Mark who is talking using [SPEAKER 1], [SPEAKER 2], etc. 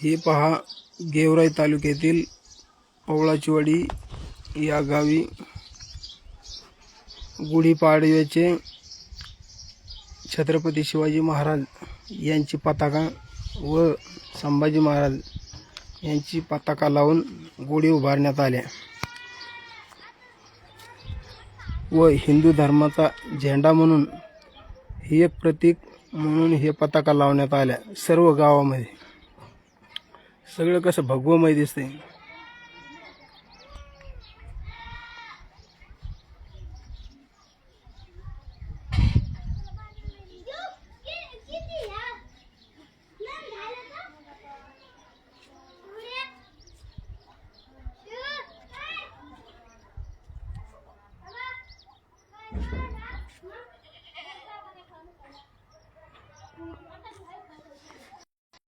[SPEAKER 1] हे पहा, गेवराई तालुक्यातील पवळाचीवाडी या गावी गुढीपाडव्याचे छत्रपती शिवाजी महाराज यांची पताका व संभाजी महाराज यांची पताका लावून गुढी उभारण्यात आल्या व हिंदू धर्माचा झेंडा म्हणून ही एक प्रतीक म्हणून हे पताका लावण्यात आल्या। सर्व गावामध्ये सगळं कसं भगवमय दिसते।